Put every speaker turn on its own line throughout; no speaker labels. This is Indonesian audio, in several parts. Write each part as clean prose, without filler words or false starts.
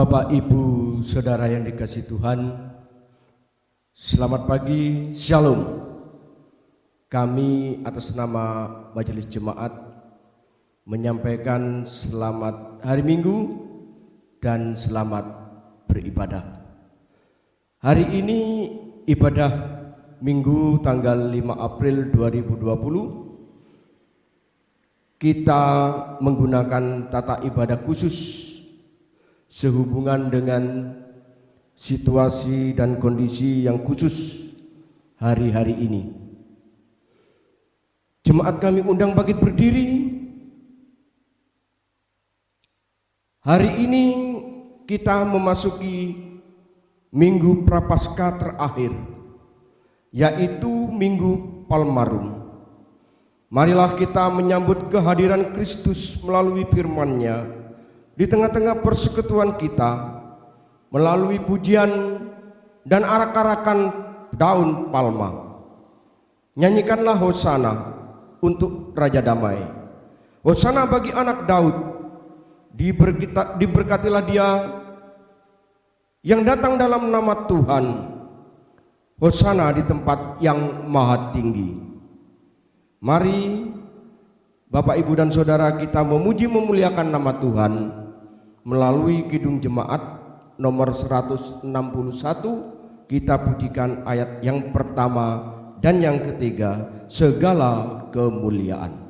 Bapak, Ibu, Saudara yang dikasihi Tuhan, selamat pagi, Shalom. Kami atas nama Majelis Jemaat menyampaikan selamat hari Minggu dan selamat beribadah. Hari ini ibadah Minggu tanggal 5 April 2020. Kita menggunakan tata ibadah khusus sehubungan dengan situasi dan kondisi yang khusus hari-hari ini. Jemaat kami undang bangkit berdiri. Hari ini kita memasuki Minggu Prapaskah terakhir, yaitu Minggu Palmarum. Marilah kita menyambut kehadiran Kristus melalui firman-Nya di tengah-tengah persekutuan kita, melalui pujian dan arak-arakan daun palma. Nyanyikanlah Hosana untuk Raja Damai. Hosana bagi anak Daud. Diberkatilah dia yang datang dalam nama Tuhan. Hosana di tempat yang maha tinggi. Mari Bapak, Ibu, dan Saudara, kita memuji memuliakan nama Tuhan melalui Kidung Jemaat nomor 161. Kita pujikan ayat yang pertama dan yang ketiga, segala kemuliaan.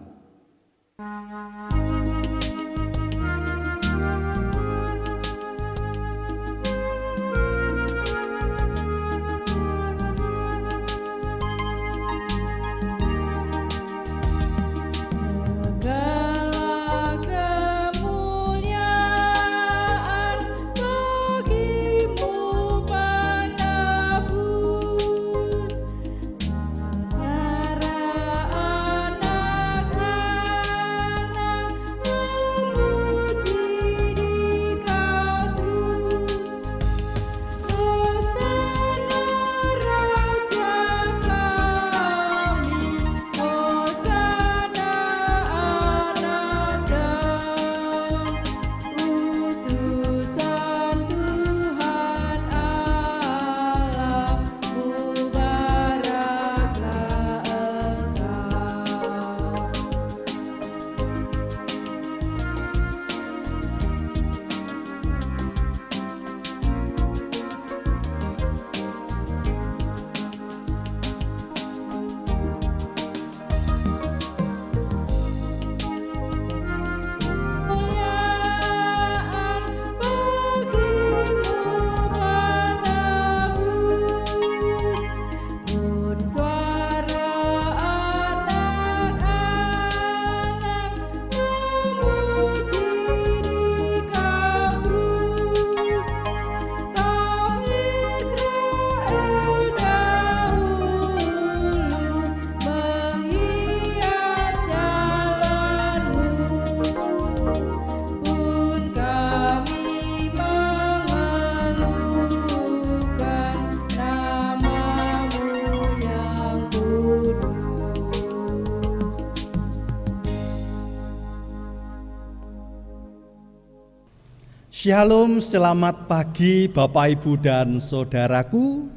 Shalom, selamat pagi Bapak, Ibu, dan Saudaraku.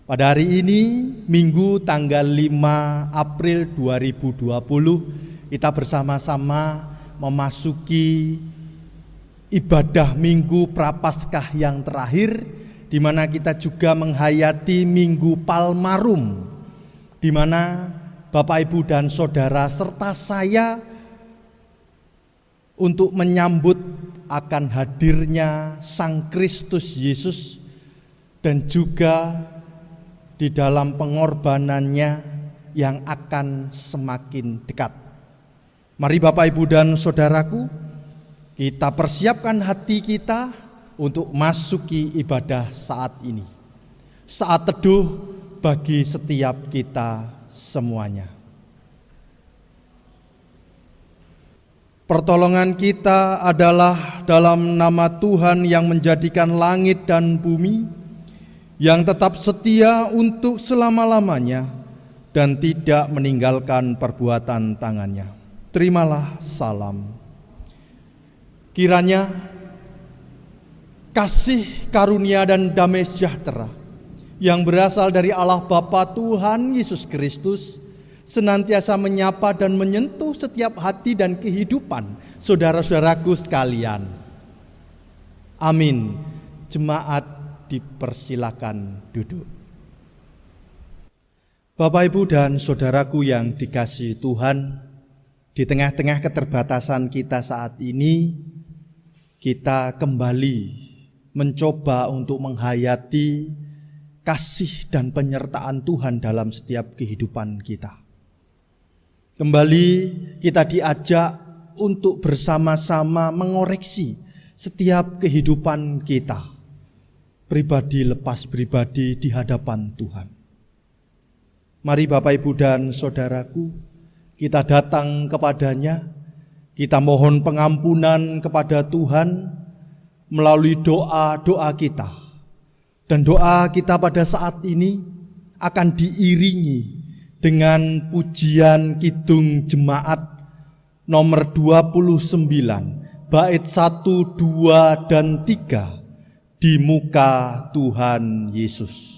Pada hari ini, Minggu tanggal 5 April 2020, kita bersama-sama memasuki ibadah Minggu Prapaskah yang terakhir, di mana kita juga menghayati Minggu Palmarum, di mana Bapak, Ibu, dan Saudara serta saya untuk menyambut akan hadirnya Sang Kristus Yesus dan juga di dalam pengorbanannya yang akan semakin dekat. Mari Bapak, Ibu, dan Saudaraku, kita persiapkan hati kita untuk masuki ibadah saat ini. Saat teduh bagi setiap kita semuanya. Pertolongan kita adalah dalam nama Tuhan yang menjadikan langit dan bumi, yang tetap setia untuk selama-lamanya dan tidak meninggalkan perbuatan tangannya. Terimalah salam. Kiranya kasih karunia dan damai sejahtera yang berasal dari Allah Bapa Tuhan Yesus Kristus senantiasa menyapa dan menyentuh setiap hati dan kehidupan saudara-saudaraku sekalian. Amin. Jemaat dipersilakan duduk. Bapak, Ibu, dan saudaraku yang dikasihi Tuhan, di tengah-tengah keterbatasan kita saat ini, kita kembali mencoba untuk menghayati kasih dan penyertaan Tuhan dalam setiap kehidupan kita. Kembali kita diajak untuk bersama-sama mengoreksi setiap kehidupan kita, pribadi lepas pribadi di hadapan Tuhan. Mari Bapak, Ibu, dan saudaraku, kita datang kepadanya, kita mohon pengampunan kepada Tuhan melalui doa-doa kita. Dan doa kita pada saat ini akan diiringi dengan pujian Kidung Jemaat nomor 29, bait 1, 2, dan 3, di muka Tuhan Yesus.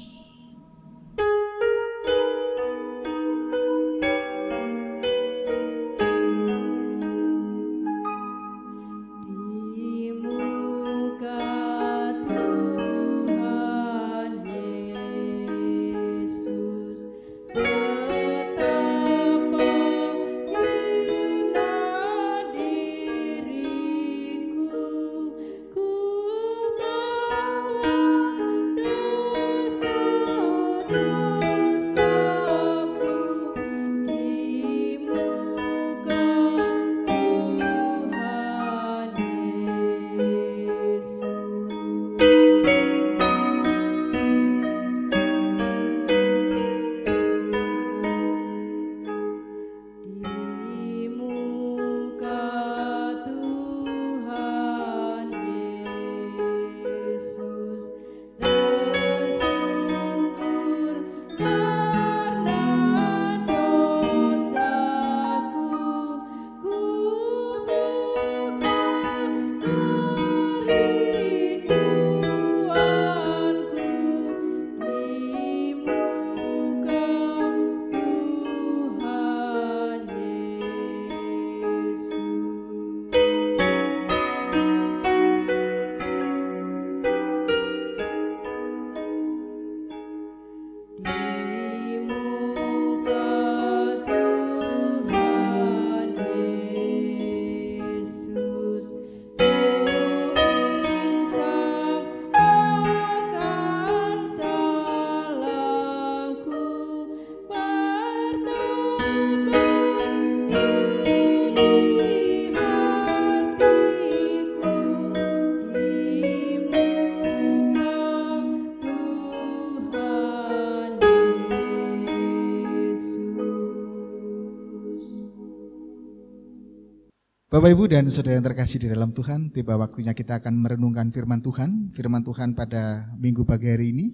Bapak, Ibu, dan saudara yang terkasih di dalam Tuhan, tiba waktunya kita akan merenungkan firman Tuhan. Firman Tuhan pada minggu pagi hari ini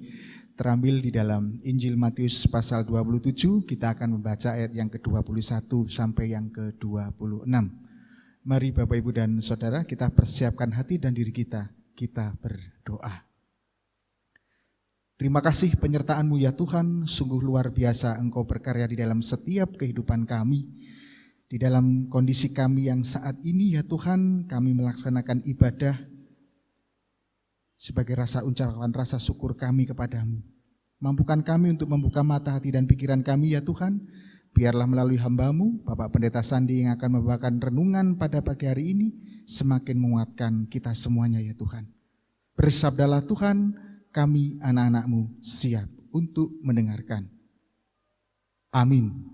terambil di dalam Injil Matius pasal 27. Kita akan membaca ayat yang ke-21 sampai yang ke-26. Mari Bapak, Ibu, dan saudara, kita persiapkan hati dan diri kita berdoa. Terima kasih penyertaan-Mu ya Tuhan, sungguh luar biasa Engkau berkarya di dalam setiap kehidupan kami. Di dalam kondisi kami yang saat ini ya Tuhan, kami melaksanakan ibadah sebagai rasa ucapan rasa syukur kami kepadamu. Mampukan kami untuk membuka mata hati dan pikiran kami ya Tuhan. Biarlah melalui hamba-Mu, Bapak Pendeta Sandi yang akan membawakan renungan pada pagi hari ini, semakin menguatkan kita semuanya ya Tuhan. Bersabdalah Tuhan, kami anak-anak-Mu siap untuk mendengarkan. Amin.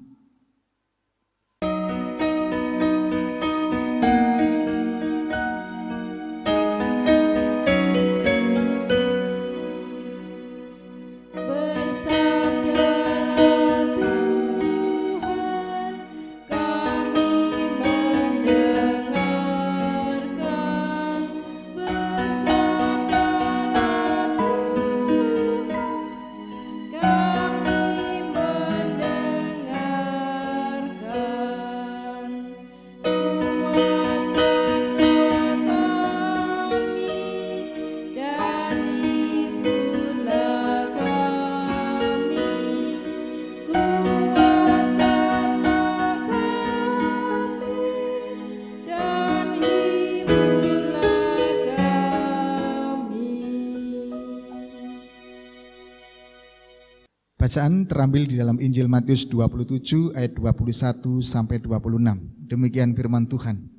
Bacaan terambil di dalam Injil Matius 27 ayat 21 sampai 26. Demikian firman Tuhan.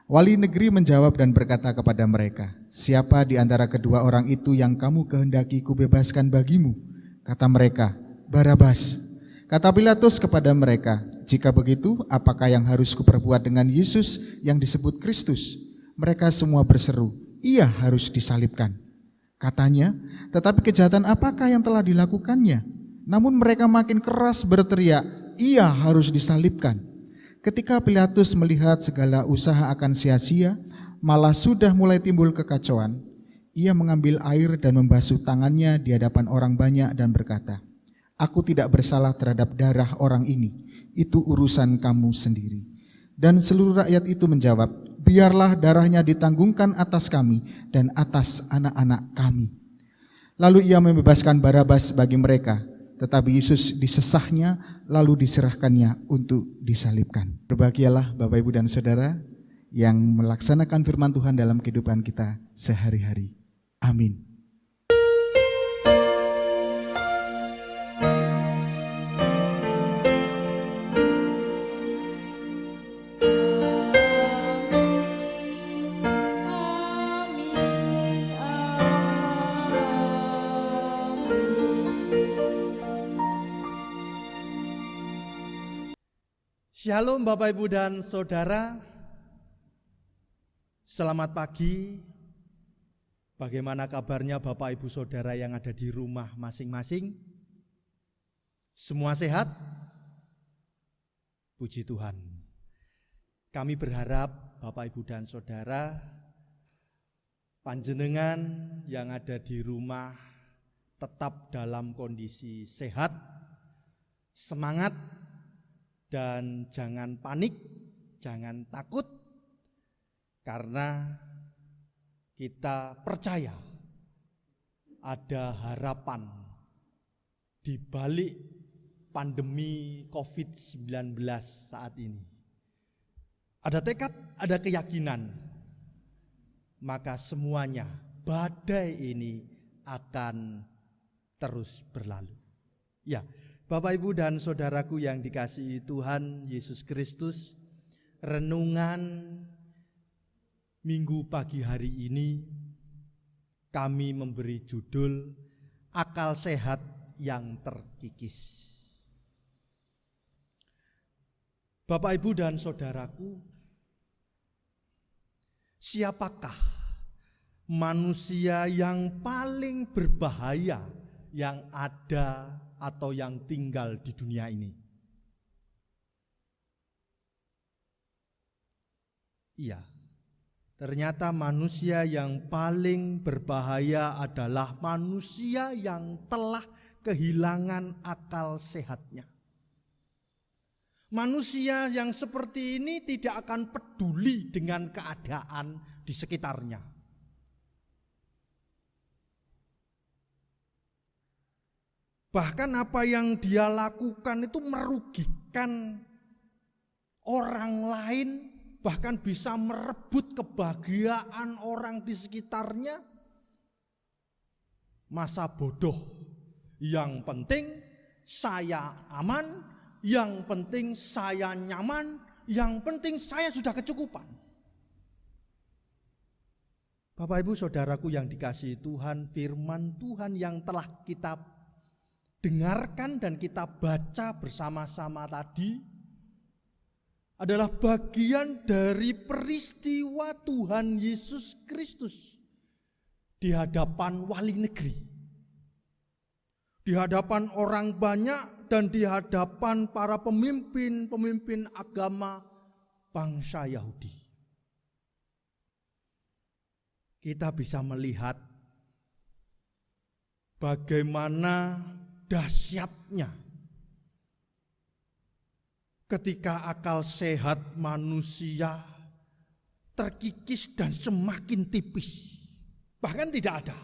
Wali negeri menjawab dan berkata kepada mereka, "Siapa di antara kedua orang itu yang kamu kehendaki kubebaskan bagimu?" Kata mereka, "Barabas." Kata Pilatus kepada mereka, "Jika begitu, apakah yang harus kuperbuat dengan Yesus yang disebut Kristus?" Mereka semua berseru, "Ia harus disalibkan." Katanya, "Tetapi kejahatan apakah yang telah dilakukannya?" Namun mereka makin keras berteriak, "Ia harus disalibkan." Ketika Pilatus melihat segala usaha akan sia-sia, malah sudah mulai timbul kekacauan, ia mengambil air dan membasuh tangannya di hadapan orang banyak dan berkata, "Aku tidak bersalah terhadap darah orang ini, itu urusan kamu sendiri." Dan seluruh rakyat itu menjawab, "Biarlah darahnya ditanggungkan atas kami dan atas anak-anak kami." Lalu ia membebaskan Barabas bagi mereka, tetapi Yesus disesahnya lalu diserahkannya untuk disalibkan. Berbahagialah Bapak Ibu dan Saudara yang melaksanakan firman Tuhan dalam kehidupan kita sehari-hari. Amin.
Shalom Bapak Ibu dan Saudara, selamat pagi. Bagaimana kabarnya Bapak Ibu Saudara yang ada di rumah masing-masing? Semua sehat? Puji Tuhan. Kami berharap Bapak Ibu dan Saudara, panjenengan yang ada di rumah tetap dalam kondisi sehat, semangat, dan jangan panik, jangan takut, karena kita percaya ada harapan di balik pandemi COVID-19 saat ini. Ada tekad, ada keyakinan, maka semuanya badai ini akan terus berlalu. Ya, Bapak Ibu dan Saudaraku yang dikasihi Tuhan Yesus Kristus, renungan minggu pagi hari ini kami memberi judul Akal Sehat yang Terkikis. Bapak Ibu dan Saudaraku, siapakah manusia yang paling berbahaya yang ada atau yang tinggal di dunia ini? Iya, ternyata manusia yang paling berbahaya adalah manusia yang telah kehilangan akal sehatnya. Manusia yang seperti ini tidak akan peduli dengan keadaan di sekitarnya. Bahkan apa yang dia lakukan itu merugikan orang lain, bahkan bisa merebut kebahagiaan orang di sekitarnya. Masa bodoh, yang penting saya aman, yang penting saya nyaman, yang penting saya sudah kecukupan. Bapak Ibu Saudaraku yang dikasihi Tuhan, firman Tuhan yang telah kita dengarkan dan kita baca bersama-sama tadi adalah bagian dari peristiwa Tuhan Yesus Kristus di hadapan wali negeri, di hadapan orang banyak dan di hadapan para pemimpin agama bangsa Yahudi. Kita bisa melihat bagaimana dahsyatnya ketika akal sehat manusia terkikis dan semakin tipis, bahkan tidak ada.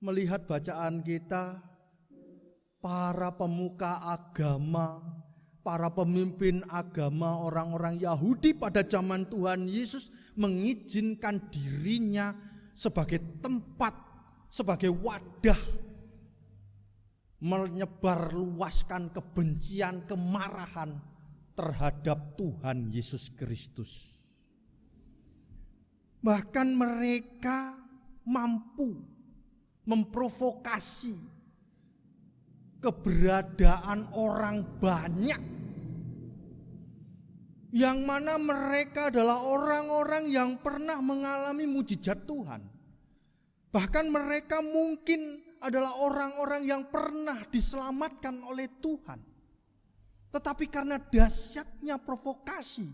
Melihat bacaan kita, para pemuka agama, para pemimpin agama orang-orang Yahudi pada zaman Tuhan Yesus mengizinkan dirinya sebagai tempat sebagai wadah menyebarluaskan kebencian, kemarahan terhadap Tuhan Yesus Kristus. Bahkan mereka mampu memprovokasi keberadaan orang banyak, yang mana mereka adalah orang-orang yang pernah mengalami mujizat Tuhan. Bahkan mereka mungkin adalah orang-orang yang pernah diselamatkan oleh Tuhan. Tetapi karena dahsyatnya provokasi,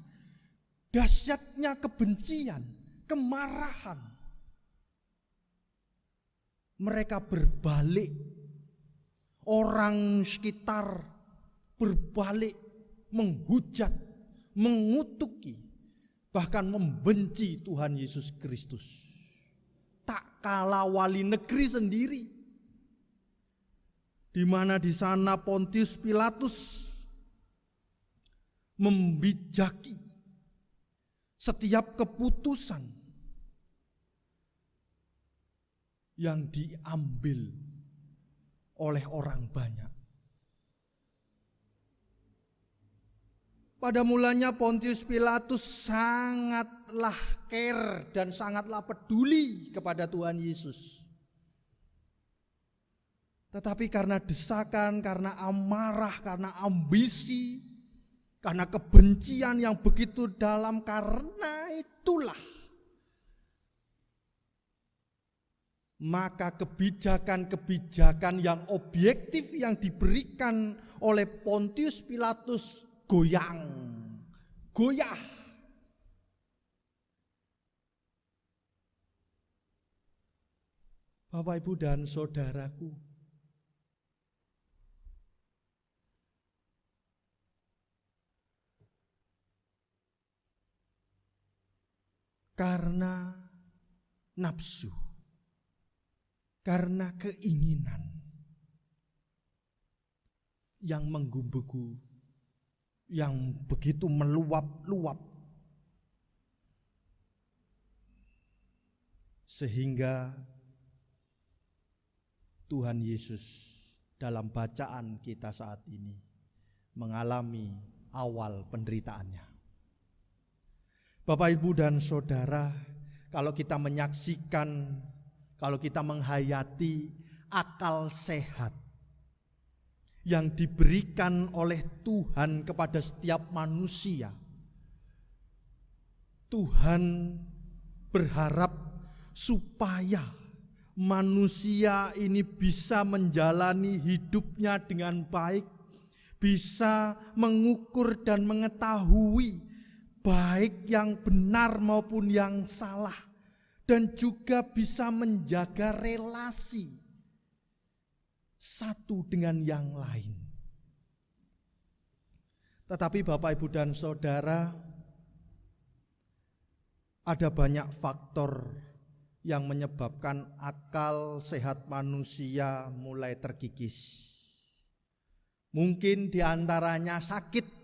dahsyatnya kebencian, kemarahan, mereka berbalik. Orang sekitar berbalik menghujat, mengutuki, bahkan membenci Tuhan Yesus Kristus. Tak kalah wali negeri sendiri, di mana di sana Pontius Pilatus membijaki setiap keputusan yang diambil oleh orang banyak. Pada mulanya Pontius Pilatus sangatlah care dan sangatlah peduli kepada Tuhan Yesus. Tetapi karena desakan, karena amarah, karena ambisi, karena kebencian yang begitu dalam, karena itulah maka kebijakan-kebijakan yang objektif yang diberikan oleh Pontius Pilatus goyah. Bapak, Ibu, dan saudaraku, karena nafsu, karena keinginan yang menggebu-gebu, yang begitu meluap-luap, sehingga Tuhan Yesus dalam bacaan kita saat ini mengalami awal penderitaannya. Bapak, Ibu, dan saudara, kalau kita menyaksikan, kalau kita menghayati akal sehat yang diberikan oleh Tuhan kepada setiap manusia, Tuhan berharap supaya manusia ini bisa menjalani hidupnya dengan baik, bisa mengukur dan mengetahui baik yang benar maupun yang salah, dan juga bisa menjaga relasi satu dengan yang lain. Tetapi Bapak, Ibu, dan saudara, ada banyak faktor yang menyebabkan akal sehat manusia mulai terkikis. Mungkin diantaranya sakit,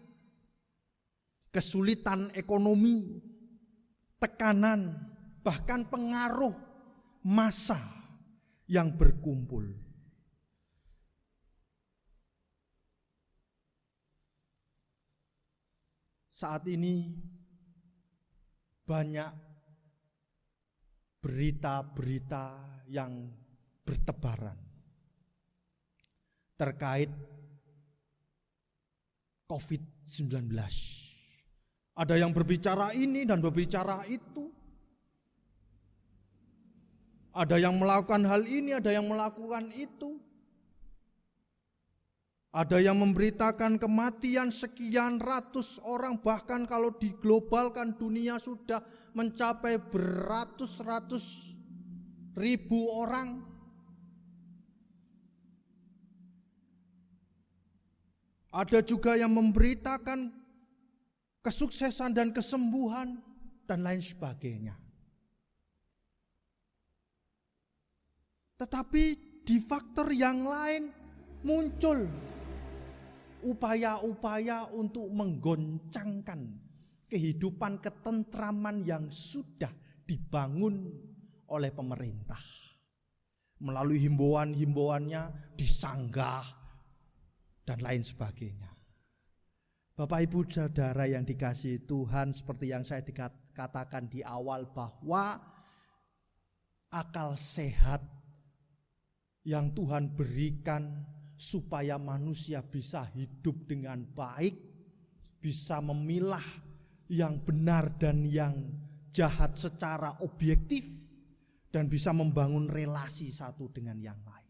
kesulitan ekonomi, tekanan, bahkan pengaruh massa yang berkumpul. Saat ini banyak berita-berita yang bertebaran terkait COVID-19. Ada yang berbicara ini dan berbicara itu. Ada yang melakukan hal ini, ada yang melakukan itu. Ada yang memberitakan kematian sekian ratus orang, bahkan kalau diglobalkan dunia sudah mencapai beratus-ratus ribu orang. Ada juga yang memberitakan kesuksesan dan kesembuhan dan lain sebagainya. Tetapi di faktor yang lain muncul upaya-upaya untuk menggoncangkan kehidupan ketentraman yang sudah dibangun oleh pemerintah. melalui himbauan-himbauannya disanggah dan lain sebagainya. Bapak Ibu Saudara yang dikasihi Tuhan, seperti yang saya katakan di awal bahwa akal sehat yang Tuhan berikan supaya manusia bisa hidup dengan baik, bisa memilah yang benar dan yang jahat secara objektif, dan bisa membangun relasi satu dengan yang lain.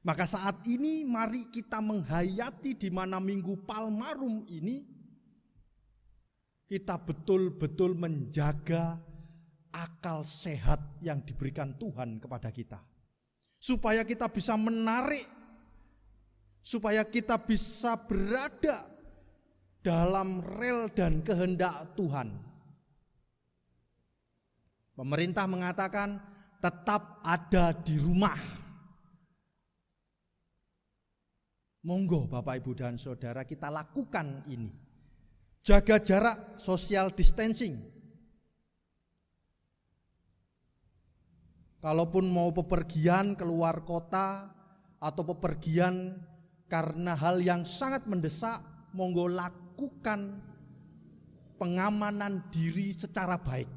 Maka saat ini mari kita menghayati di mana Minggu Palmarum ini kita betul-betul menjaga akal sehat yang diberikan Tuhan kepada kita. Supaya kita bisa menarik, supaya kita bisa berada dalam rel dan kehendak Tuhan. Pemerintah mengatakan tetap ada di rumah. Monggo Bapak Ibu dan Saudara kita lakukan ini. Jaga jarak, social distancing. Kalaupun mau bepergian keluar kota atau bepergian karena hal yang sangat mendesak, monggo lakukan pengamanan diri secara baik.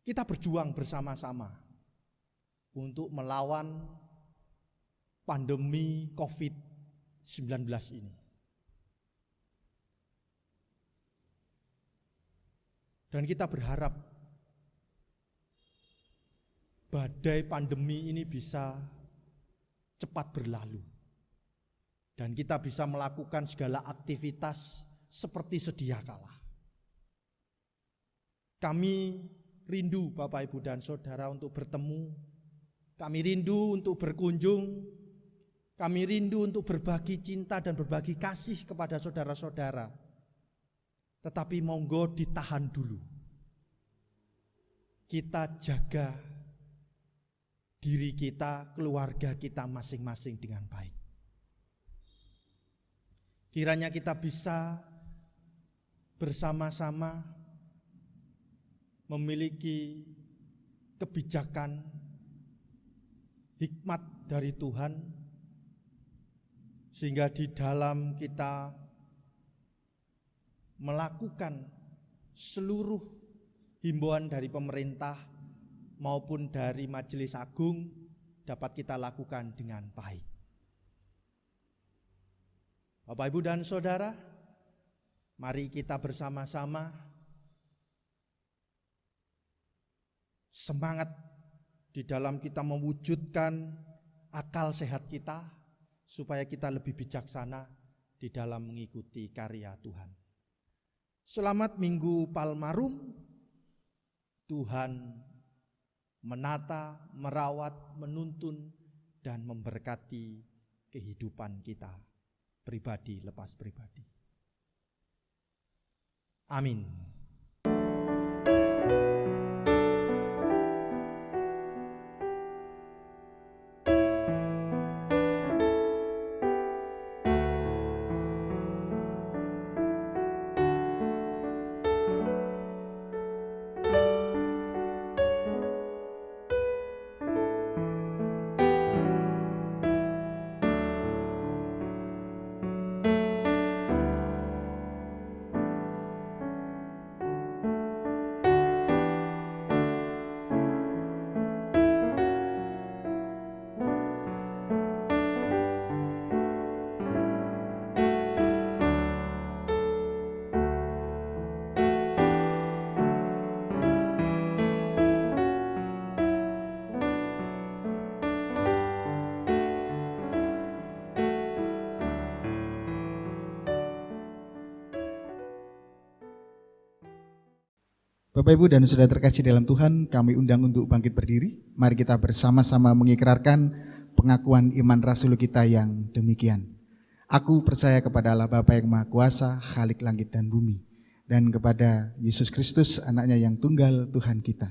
Kita berjuang bersama-sama untuk melawan pandemi COVID-19 ini. Dan kita berharap badai pandemi ini bisa cepat berlalu. Dan kita bisa melakukan segala aktivitas seperti sedia kala. Kami rindu Bapak Ibu dan Saudara untuk bertemu. Kami rindu untuk berkunjung. Kami rindu untuk berbagi cinta dan berbagi kasih kepada saudara-saudara. Tetapi monggo ditahan dulu. Kita jaga diri kita, keluarga kita masing-masing dengan baik. Kiranya kita bisa bersama-sama memiliki kebijakan, hikmat dari Tuhan, sehingga di dalam kita melakukan seluruh himbauan dari pemerintah maupun dari Majelis Agung dapat kita lakukan dengan baik. Bapak Ibu dan Saudara, mari kita bersama-sama semangat di dalam kita mewujudkan akal sehat kita, supaya kita lebih bijaksana di dalam mengikuti karya Tuhan. Selamat Minggu Palmarum. Tuhan menata, merawat, menuntun, dan memberkati kehidupan kita, pribadi lepas pribadi. Amin.
Bapak Ibu dan Saudara terkasih dalam Tuhan, kami undang untuk bangkit berdiri. Mari kita bersama-sama mengikrarkan pengakuan iman rasul kita yang demikian. Aku percaya kepada Allah Bapa yang Maha Kuasa, Khalik langit dan bumi, dan kepada Yesus Kristus, anaknya yang tunggal Tuhan kita,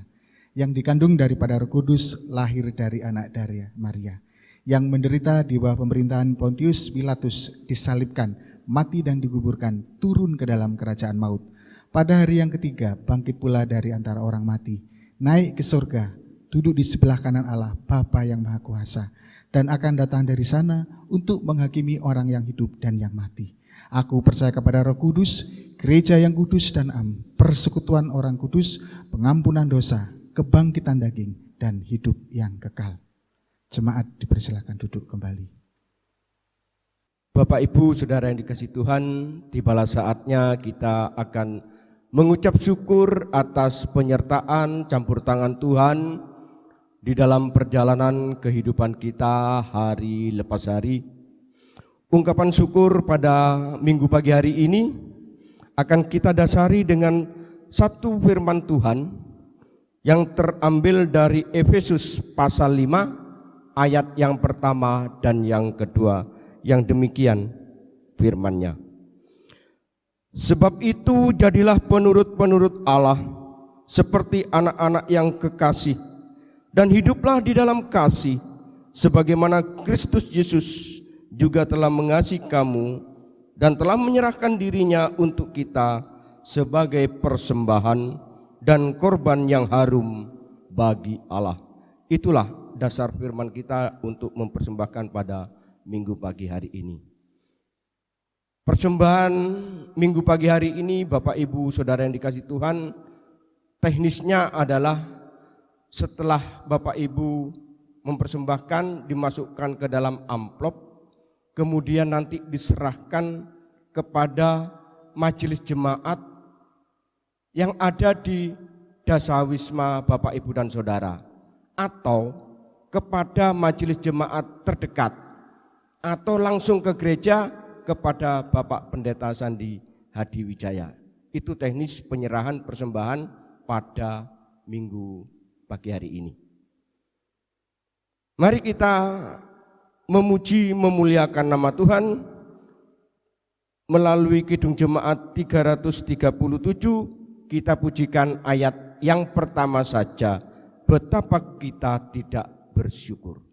yang dikandung daripada Roh Kudus, lahir dari anak Maria, yang menderita di bawah pemerintahan Pontius Pilatus, disalibkan, mati dan dikuburkan, turun ke dalam kerajaan maut. Pada hari yang ketiga bangkit pula dari antara orang mati, naik ke surga, duduk di sebelah kanan Allah, Bapa yang Maha Kuasa, dan akan datang dari sana untuk menghakimi orang yang hidup dan yang mati. Aku percaya kepada Roh Kudus, gereja yang kudus dan am, persekutuan orang kudus, pengampunan dosa, kebangkitan daging, dan hidup yang kekal. Jemaat dipersilakan duduk kembali.
Bapak Ibu Saudara yang dikasihi Tuhan, tibalah saatnya kita akan mengucap syukur atas penyertaan campur tangan Tuhan di dalam perjalanan kehidupan kita hari lepas hari. Ungkapan syukur pada minggu pagi hari ini akan kita dasari dengan satu firman Tuhan yang terambil dari Efesus pasal 5 ayat yang pertama dan yang kedua, yang demikian firman-Nya. Sebab itu jadilah penurut-penurut Allah seperti anak-anak yang kekasih, dan hiduplah di dalam kasih sebagaimana Kristus Yesus juga telah mengasihi kamu dan telah menyerahkan dirinya untuk kita sebagai persembahan dan korban yang harum bagi Allah. Itulah dasar firman kita untuk mempersembahkan pada minggu pagi hari ini. Persembahan minggu pagi hari ini, Bapak Ibu Saudara yang dikasihi Tuhan, teknisnya adalah setelah Bapak Ibu mempersembahkan, dimasukkan ke dalam amplop, kemudian nanti diserahkan kepada majelis jemaat yang ada di Dasawisma Bapak Ibu dan Saudara, atau kepada majelis jemaat terdekat, atau langsung ke gereja kepada Bapak Pendeta Sandi Hadi Wijaya. Itu teknis penyerahan persembahan pada minggu pagi hari ini. Mari kita memuji memuliakan nama Tuhan melalui Kidung Jemaat 337. Kita pujikan ayat yang pertama saja, betapa kita tidak bersyukur.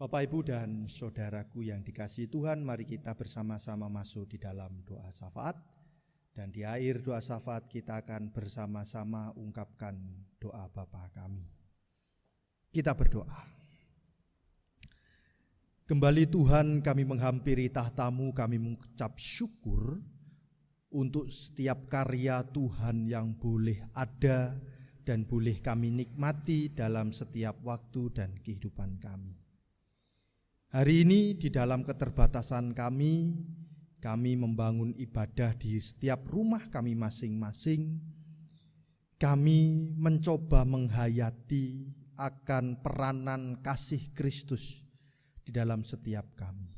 Bapak, Ibu, dan Saudaraku yang dikasihi Tuhan, mari kita bersama-sama masuk di dalam doa syafaat. Dan di akhir doa syafaat kita akan bersama-sama ungkapkan doa Bapa kami. Kita berdoa. Kembali Tuhan, kami menghampiri tahta-Mu, kami mengucap syukur untuk setiap karya Tuhan yang boleh ada dan boleh kami nikmati dalam setiap waktu dan kehidupan kami. Hari ini di dalam keterbatasan kami membangun ibadah di setiap rumah kami masing-masing. Kami mencoba menghayati akan peranan kasih Kristus di dalam setiap kami.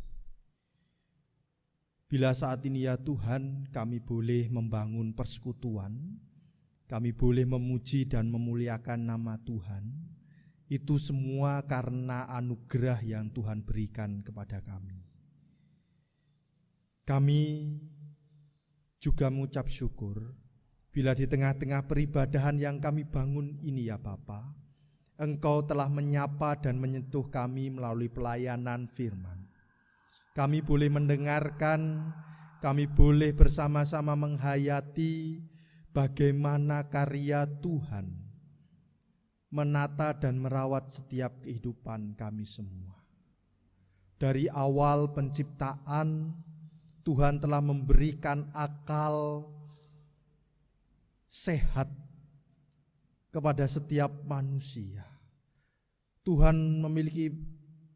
Bila saat ini ya Tuhan, kami boleh membangun persekutuan, kami boleh memuji dan memuliakan nama Tuhan. Itu semua karena anugerah yang Tuhan berikan kepada kami. Kami juga mengucap syukur bila di tengah-tengah peribadahan yang kami bangun ini ya Bapa, Engkau telah menyapa dan menyentuh kami melalui pelayanan firman. Kami boleh mendengarkan, kami boleh bersama-sama menghayati bagaimana karya Tuhan menata dan merawat setiap kehidupan kami semua. Dari awal penciptaan, Tuhan telah memberikan akal sehat kepada setiap manusia. Tuhan memiliki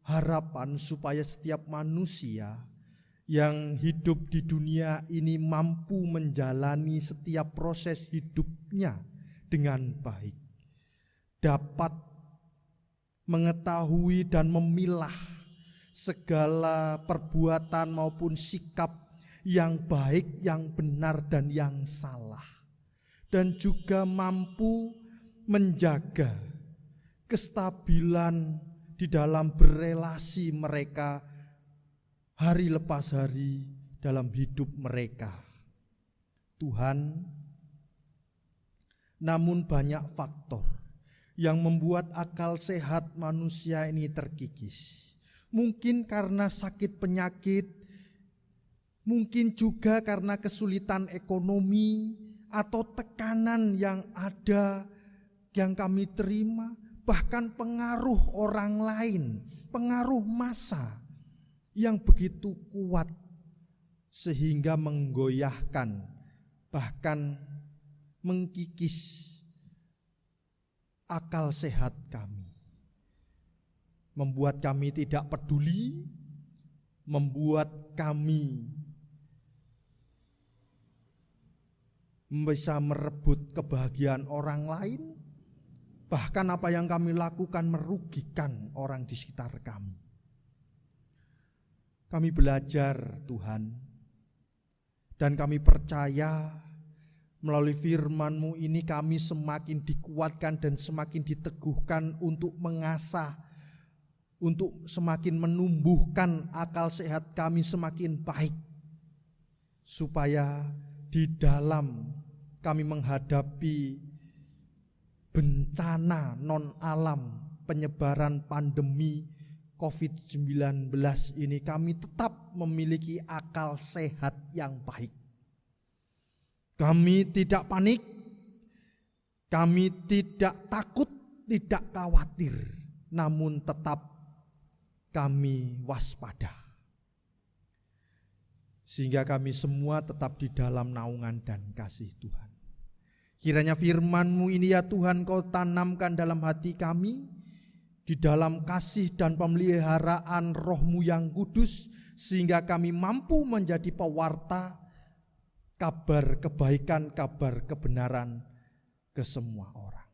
harapan supaya setiap manusia yang hidup di dunia ini mampu menjalani setiap proses hidupnya dengan baik, dapat mengetahui dan memilah segala perbuatan maupun sikap yang baik, yang benar dan yang salah, dan juga mampu menjaga kestabilan di dalam berelasi mereka hari lepas hari dalam hidup mereka. Tuhan, namun banyak faktor yang membuat akal sehat manusia ini terkikis. Mungkin karena sakit penyakit, mungkin juga karena kesulitan ekonomi atau tekanan yang ada yang kami terima, bahkan pengaruh orang lain, pengaruh massa yang begitu kuat sehingga menggoyahkan, bahkan mengkikis akal sehat kami, membuat kami tidak peduli, membuat kami bisa merebut kebahagiaan orang lain. Bahkan apa yang kami lakukan merugikan orang di sekitar kami. Kami belajar Tuhan, dan kami percaya melalui firman-Mu ini kami semakin dikuatkan dan semakin diteguhkan untuk mengasah, untuk semakin menumbuhkan akal sehat kami semakin baik. Supaya di dalam kami menghadapi bencana non-alam penyebaran pandemi COVID-19 ini kami tetap memiliki akal sehat yang baik. Kami tidak panik, kami tidak takut, tidak khawatir, namun tetap kami waspada. Sehingga kami semua tetap di dalam naungan dan kasih Tuhan. Kiranya firman-Mu ini ya Tuhan Kau tanamkan dalam hati kami, di dalam kasih dan pemeliharaan Roh-Mu yang kudus, sehingga kami mampu menjadi pewarta kabar kebaikan, kabar kebenaran ke semua orang.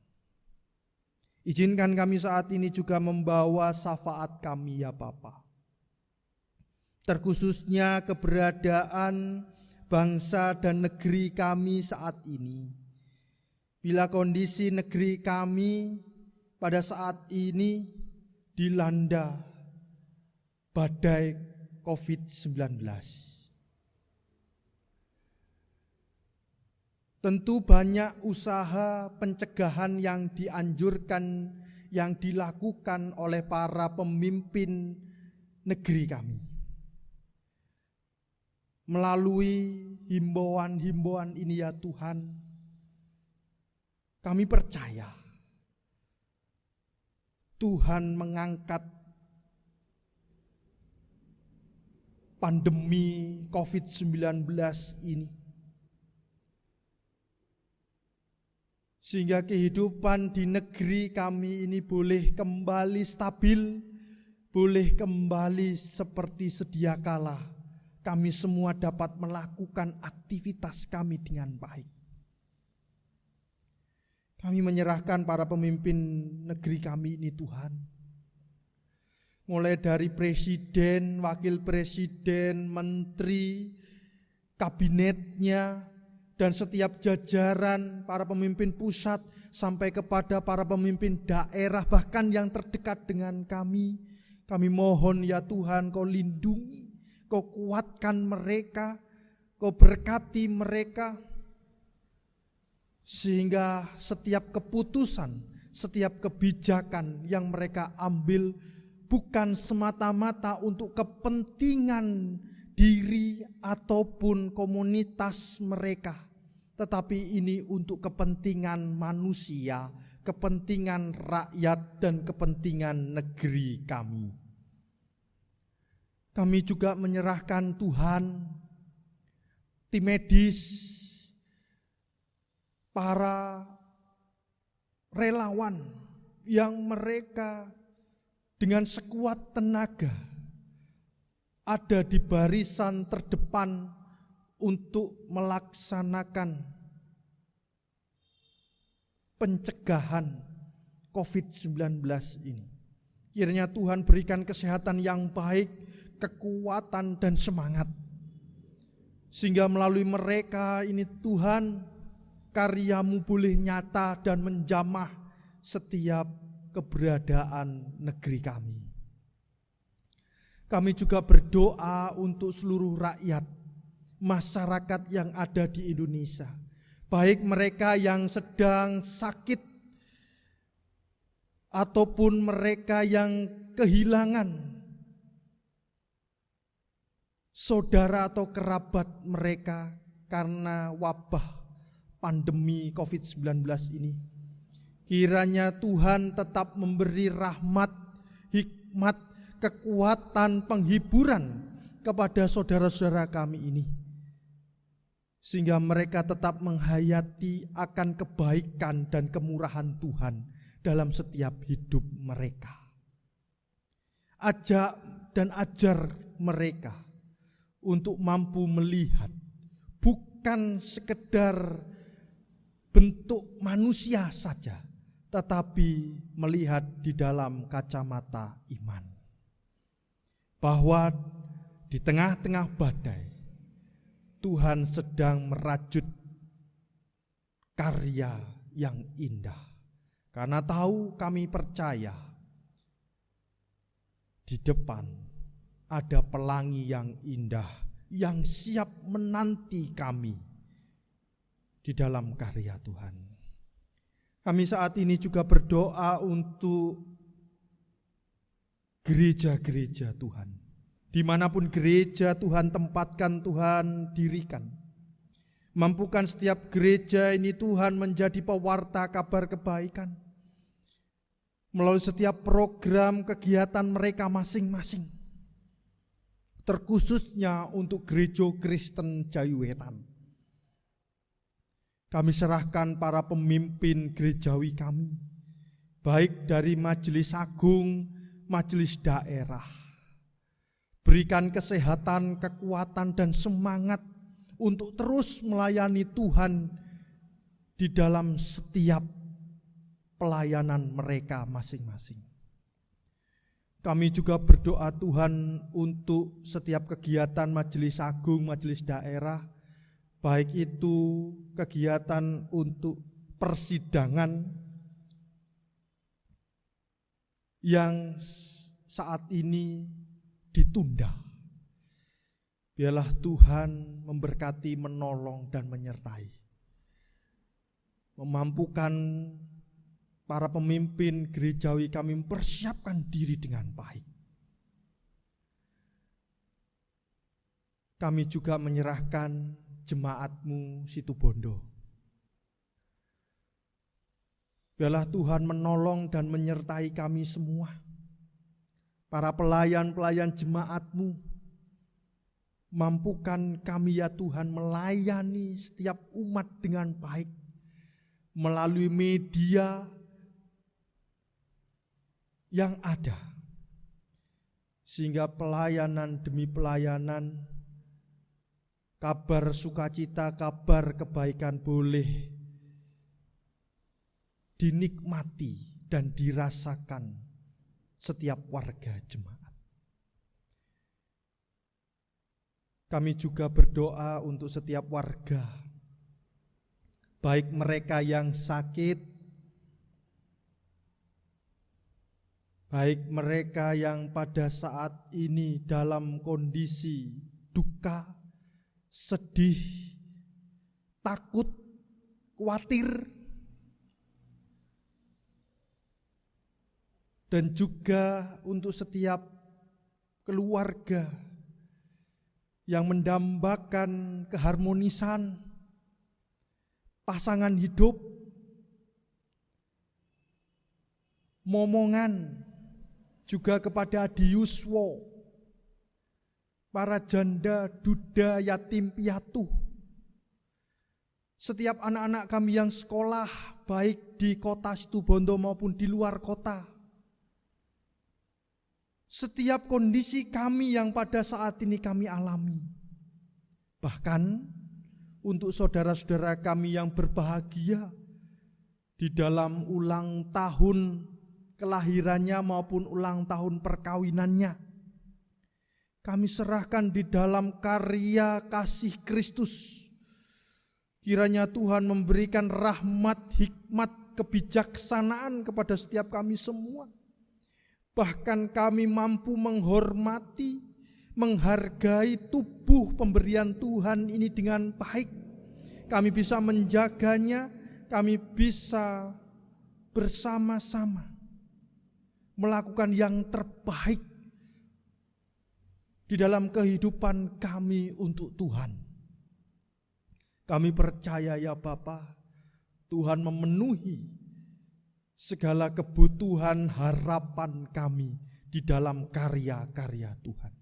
Izinkan kami saat ini juga membawa syafaat kami ya Bapa, terkhususnya keberadaan bangsa dan negeri kami saat ini. Bila kondisi negeri kami pada saat ini dilanda badai COVID-19. Tentu banyak usaha pencegahan yang dianjurkan, yang dilakukan oleh para pemimpin negeri kami. Melalui himbauan-himbauan ini ya Tuhan, kami percaya Tuhan mengangkat pandemi COVID-19 ini, sehingga kehidupan di negeri kami ini boleh kembali stabil, boleh kembali seperti sedia kala. Kami semua dapat melakukan aktivitas kami dengan baik. Kami menyerahkan para pemimpin negeri kami ini Tuhan. Mulai dari presiden, wakil presiden, menteri, kabinetnya, dan setiap jajaran para pemimpin pusat sampai kepada para pemimpin daerah bahkan yang terdekat dengan kami. Kami mohon ya Tuhan Kau lindungi, Kau kuatkan mereka, Kau berkati mereka. Sehingga setiap keputusan, setiap kebijakan yang mereka ambil bukan semata-mata untuk kepentingan diri ataupun komunitas mereka, tetapi ini untuk kepentingan manusia, kepentingan rakyat dan kepentingan negeri kami. Kami juga menyerahkan Tuhan tim medis, para relawan yang mereka dengan sekuat tenaga ada di barisan terdepan untuk melaksanakan pencegahan COVID-19 ini. Kiranya Tuhan berikan kesehatan yang baik, kekuatan dan semangat. Sehingga melalui mereka ini Tuhan, karya-Mu boleh nyata dan menjamah setiap keberadaan negeri kami. Kami juga berdoa untuk seluruh rakyat, masyarakat yang ada di Indonesia. Baik mereka yang sedang sakit ataupun mereka yang kehilangan saudara atau kerabat mereka karena wabah pandemi COVID-19 ini. Kiranya Tuhan tetap memberi rahmat, hikmat, kekuatan, penghiburan kepada saudara-saudara kami ini. Sehingga mereka tetap menghayati akan kebaikan dan kemurahan Tuhan dalam setiap hidup mereka. Ajak dan ajar mereka untuk mampu melihat bukan sekedar bentuk manusia saja, tetapi melihat di dalam kacamata iman. Bahwa di tengah-tengah badai, Tuhan sedang merajut karya yang indah. Karena tahu kami percaya di depan ada pelangi yang indah yang siap menanti kami di dalam karya Tuhan. Kami saat ini juga berdoa untuk gereja-gereja Tuhan. Dimanapun gereja Tuhan tempatkan, Tuhan dirikan. Mampukan setiap gereja ini Tuhan menjadi pewarta kabar kebaikan. Melalui setiap program kegiatan mereka masing-masing. Terkhususnya untuk Gereja Kristen Jayuwetan. Kami serahkan para pemimpin gerejawi kami. Baik dari majelis agung, majelis daerah. Berikan kesehatan, kekuatan dan semangat untuk terus melayani Tuhan di dalam setiap pelayanan mereka masing-masing. Kami juga berdoa Tuhan untuk setiap kegiatan majelis agung, majelis daerah, baik itu kegiatan untuk persidangan yang saat ini ditunda. Biarlah Tuhan memberkati, menolong dan menyertai. Memampukan para pemimpin gerejawi kami mempersiapkan diri dengan baik. Kami juga menyerahkan jemaat-Mu Situbondo. Biarlah Tuhan menolong dan menyertai kami semua. Para pelayan-pelayan jemaat-Mu, mampukan kami ya Tuhan melayani setiap umat dengan baik. Melalui media yang ada. Sehingga pelayanan demi pelayanan, kabar sukacita, kabar kebaikan boleh dinikmati dan dirasakan setiap warga jemaat. Kami juga berdoa untuk setiap warga, baik mereka yang sakit, baik mereka yang pada saat ini dalam kondisi duka, sedih, takut, khawatir, dan juga untuk setiap keluarga yang mendambakan keharmonisan pasangan hidup, momongan juga kepada Adi Yuswo, para janda, duda, yatim piatu, setiap anak-anak kami yang sekolah, baik di kota Situbondo maupun di luar kota. Setiap kondisi kami yang pada saat ini kami alami. Bahkan untuk saudara-saudara kami yang berbahagia di dalam ulang tahun kelahirannya maupun ulang tahun perkawinannya, kami serahkan di dalam karya kasih Kristus. Kiranya Tuhan memberikan rahmat, hikmat, kebijaksanaan kepada setiap kami semua. Bahkan kami mampu menghormati, menghargai tubuh pemberian Tuhan ini dengan baik. Kami bisa menjaganya, kami bisa bersama-sama melakukan yang terbaik di dalam kehidupan kami untuk Tuhan. Kami percaya ya Bapa, Tuhan memenuhi segala kebutuhan harapan kami di dalam karya-karya Tuhan.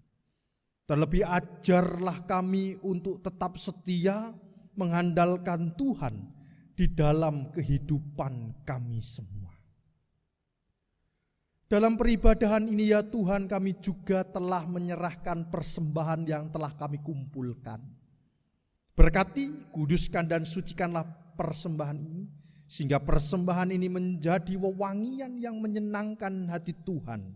Terlebih ajarlah kami untuk tetap setia mengandalkan Tuhan di dalam kehidupan kami semua. Dalam peribadahan ini ya Tuhan, kami juga telah menyerahkan persembahan yang telah kami kumpulkan. Berkati, kuduskan dan sucikanlah persembahan ini, sehingga persembahan ini menjadi wewangian yang menyenangkan hati Tuhan.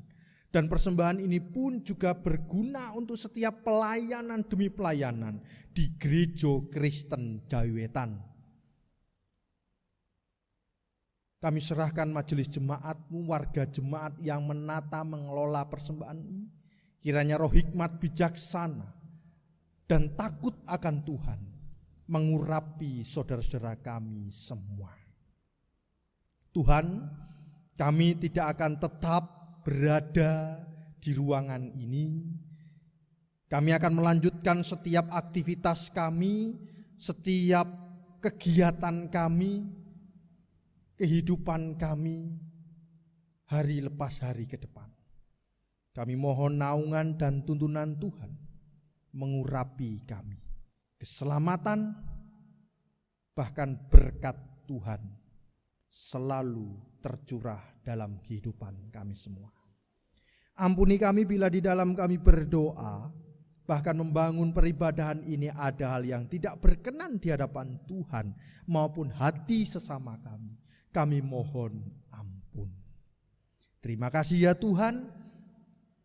Dan persembahan ini pun juga berguna untuk setiap pelayanan demi pelayanan di Gereja Kristen Jawiwetan. Kami serahkan majelis jemaat-Mu, warga jemaat yang menata mengelola persembahan ini. Kiranya roh hikmat bijaksana dan takut akan Tuhan mengurapi saudara-saudara kami semua. Tuhan, kami tidak akan tetap berada di ruangan ini. Kami akan melanjutkan setiap aktivitas kami, setiap kegiatan kami, kehidupan kami hari lepas hari ke depan. Kami mohon naungan dan tuntunan Tuhan mengurapi kami. Keselamatan bahkan berkat Tuhan selalu tercurah dalam kehidupan kami semua. Ampuni kami bila di dalam kami berdoa, bahkan membangun peribadahan ini ada hal yang tidak berkenan di hadapan Tuhan maupun hati sesama kami. Kami mohon ampun. Terima kasih ya Tuhan.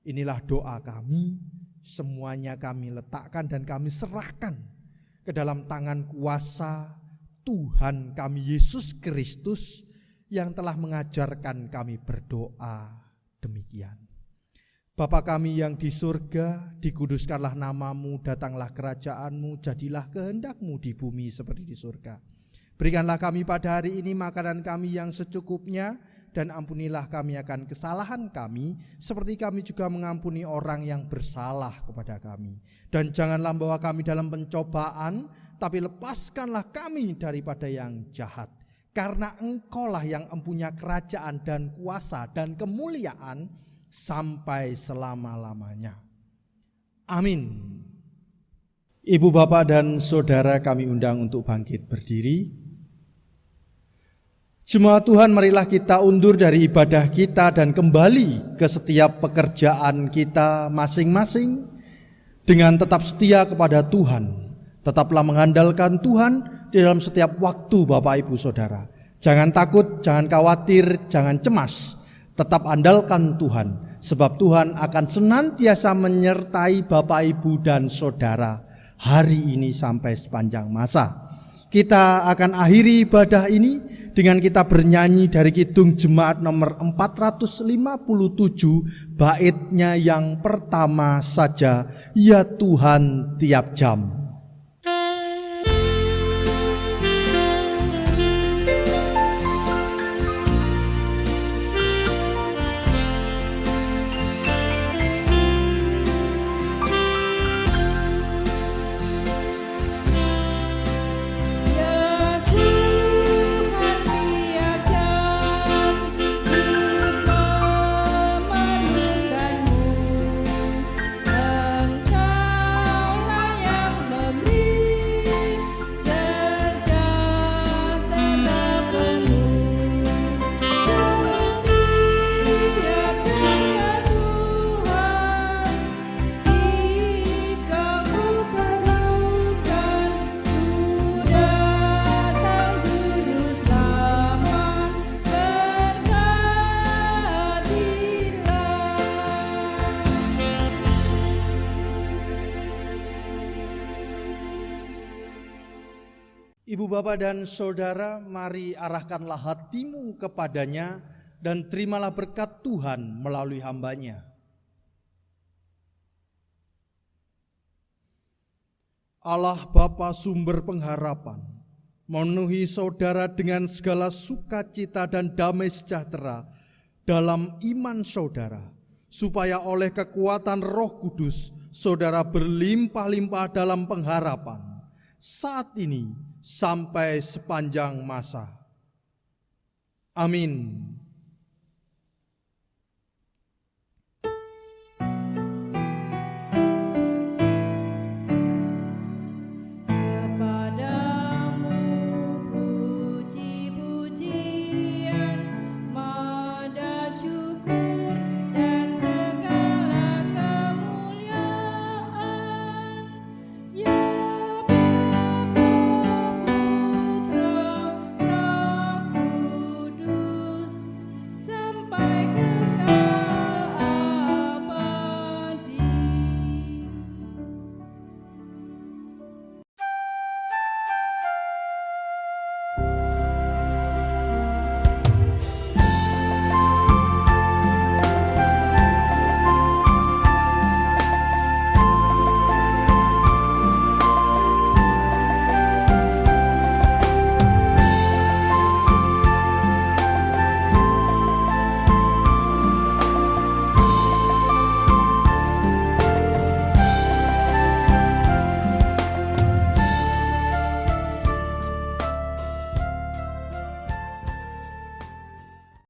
Inilah doa kami. Semuanya kami letakkan dan kami serahkan ke dalam tangan kuasa Tuhan kami Yesus Kristus yang telah mengajarkan kami berdoa demikian. Bapa kami yang di surga, dikuduskanlah namamu, datanglah kerajaanmu, jadilah kehendakmu di bumi seperti di surga. Berikanlah kami pada hari ini makanan kami yang secukupnya, dan ampunilah kami akan kesalahan kami, seperti kami juga mengampuni orang yang bersalah kepada kami. Dan janganlah membawa kami dalam pencobaan, tapi lepaskanlah kami daripada yang jahat. Karena Engkaulah yang mempunyai kerajaan dan kuasa dan kemuliaan sampai selama-lamanya. Amin. Ibu, bapak, dan saudara kami undang untuk bangkit berdiri. Jemaat Tuhan, marilah kita undur dari ibadah kita dan kembali ke setiap pekerjaan kita masing-masing dengan tetap setia kepada Tuhan. Tetaplah mengandalkan Tuhan di dalam setiap waktu Bapak Ibu Saudara. Jangan takut, jangan khawatir, jangan cemas. Tetap andalkan Tuhan, sebab Tuhan akan senantiasa menyertai Bapak Ibu dan Saudara hari ini sampai sepanjang masa. Kita akan akhiri ibadah ini dengan kita bernyanyi dari Kidung Jemaat nomor 457, baitnya yang pertama saja, Ya Tuhan tiap jam.
Engkaulah yang
Ibu bapa dan saudara, mari arahkanlah hatimu kepadanya dan terimalah berkat Tuhan melalui hambanya. Allah Bapa sumber pengharapan, memenuhi saudara dengan segala sukacita dan damai sejahtera dalam iman saudara, supaya oleh kekuatan Roh Kudus saudara berlimpah-limpah dalam pengharapan saat ini sampai sepanjang masa. Amin.